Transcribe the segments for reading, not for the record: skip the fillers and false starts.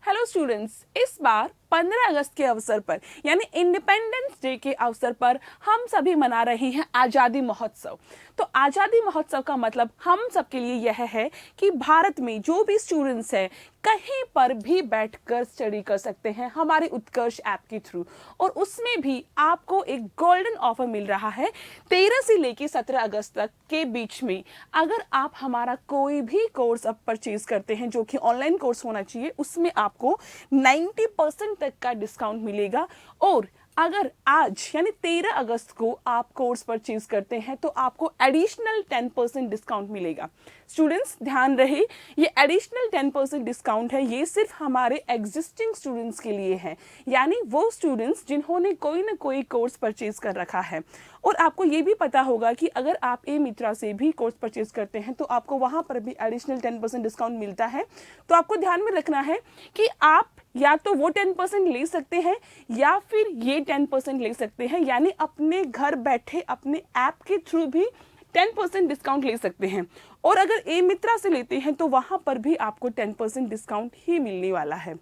Hello students, इस बार 15 अगस्त के अवसर पर यानी इंडिपेंडेंस डे के अवसर पर हम सभी मना रहे हैं आज़ादी महोत्सव। तो आज़ादी महोत्सव का मतलब हम सबके लिए यह है कि भारत में जो भी स्टूडेंट्स हैं कहीं पर भी बैठकर स्टडी कर सकते हैं हमारे उत्कर्ष ऐप के थ्रू। और उसमें भी आपको एक गोल्डन ऑफर मिल रहा है 13 से लेकर 17 अगस्त तक के बीच में। अगर आप हमारा कोई भी कोर्स अब परचेज करते हैं जो कि ऑनलाइन कोर्स होना चाहिए, उसमें आपको 90% तक का डिस्काउंट मिलेगा। और अगर आज यानी 13 अगस्त को आप कोर्स परचेज करते हैं तो आपको एडिशनल 10% डिस्काउंट मिलेगा। स्टूडेंट्स ध्यान रहे, ये एडिशनल 10% डिस्काउंट है, ये सिर्फ हमारे एग्जिस्टिंग स्टूडेंट्स के लिए है, यानी वो स्टूडेंट्स जिन्होंने कोई ना कोई कोर्स परचेज कर रखा है। और आपको ये भी पता होगा कि अगर आप ए मित्रा से भी कोर्स परचेज करते हैं तो आपको वहां पर भी एडिशनल 10% डिस्काउंट मिलता है। तो आपको ध्यान में रखना है कि आप या तो वो 10% ले सकते हैं या फिर ये 10% ले सकते हैं, यानी अपने घर बैठे अपने ऐप के थ्रू भी 10% डिस्काउंट ले सकते हैं। और अगर ए मित्रा से लेते हैं तो वहां पर भी आपको 10% डिस्काउंट ही मिलने वाला है।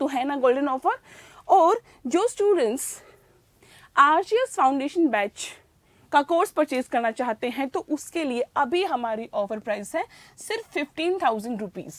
तो है ना गोल्डन ऑफर। और जो स्टूडेंट्स आरजीएस फाउंडेशन बैच का कोर्स परचेज करना चाहते हैं तो उसके लिए अभी हमारी ऑफर प्राइस है सिर्फ 15,000 रुपीज।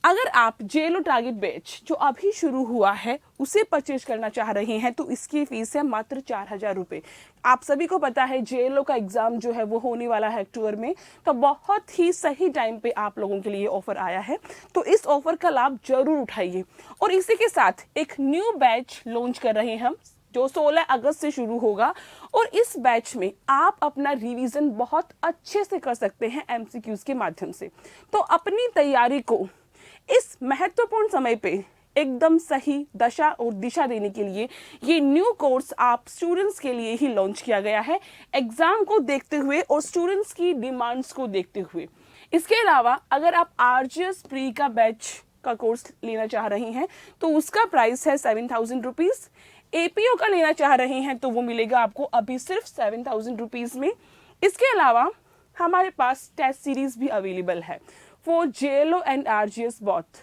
अगर आप जेलो टारगेट बैच जो अभी शुरू हुआ है उसे परचेज करना चाह रहे हैं तो इसकी फीस है मात्र 4,000 रुपये। आप सभी को पता है जेलो का एग्जाम जो है वो होने वाला है अक्टूबर में, तो बहुत ही सही टाइम पे आप लोगों के लिए ऑफर आया है। तो इस ऑफर का लाभ जरूर उठाइए। और इसी के साथ एक न्यू बैच लॉन्च कर रहे हैं हम जो 16 अगस्त से शुरू होगा। और इस बैच में आप अपना रिवीजन बहुत अच्छे से कर सकते हैं एमसीक्यूज के माध्यम से। तो अपनी तैयारी को इस महत्वपूर्ण समय पे एकदम सही दशा और दिशा देने के लिए ये न्यू कोर्स आप स्टूडेंट्स के लिए ही लॉन्च किया गया है, एग्जाम को देखते हुए और स्टूडेंट्स की डिमांड्स को देखते हुए। इसके अलावा अगर आप आरजीएस प्री का बैच का कोर्स लेना चाह रहे हैं तो उसका प्राइस है 7,000 रुपीज। एपीओ का लेना चाह रहे हैं तो वो मिलेगा आपको अभी सिर्फ 7,000 रुपीज में। इसके अलावा हमारे पास टेस्ट सीरीज भी अवेलेबल है for JLO and RGS both.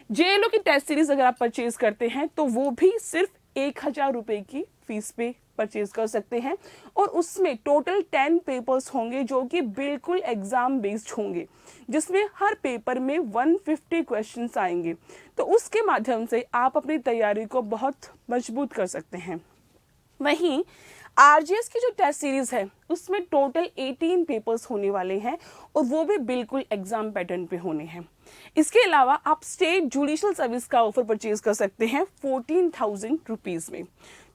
JLO की टेस्ट सीरीज अगर आप परचेज करते हैं तो वो भी सिर्फ 1,000 रुपए की फीस पे परचेज कर सकते हैं। और उसमें टोटल 10 पेपर्स होंगे जो कि बिल्कुल एग्जाम बेस्ड होंगे, जिसमें हर पेपर में 150 क्वेश्चंस आएंगे। तो उसके माध्यम से आप अपनी तैयारी को बहुत मजबूत कर सकते हैं। वहीं आरजीएस की जो टेस्ट सीरीज है उसमें टोटल 18 पेपर्स होने वाले हैं और वो भी बिल्कुल एग्जाम पैटर्न पे होने हैं। इसके अलावा आप स्टेट जुडिशियल सर्विस का ऑफर परचेज कर सकते हैं 14,000 रुपीज में।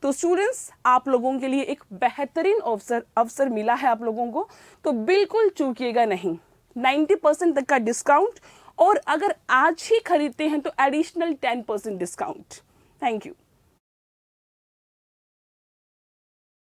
तो स्टूडेंट्स, आप लोगों के लिए एक बेहतरीन अवसर मिला है आप लोगों को, तो बिल्कुल चूकिएगा नहीं। 90% तक का डिस्काउंट, और अगर आज ही खरीदते हैं तो एडिशनल 10% डिस्काउंट। Thank you.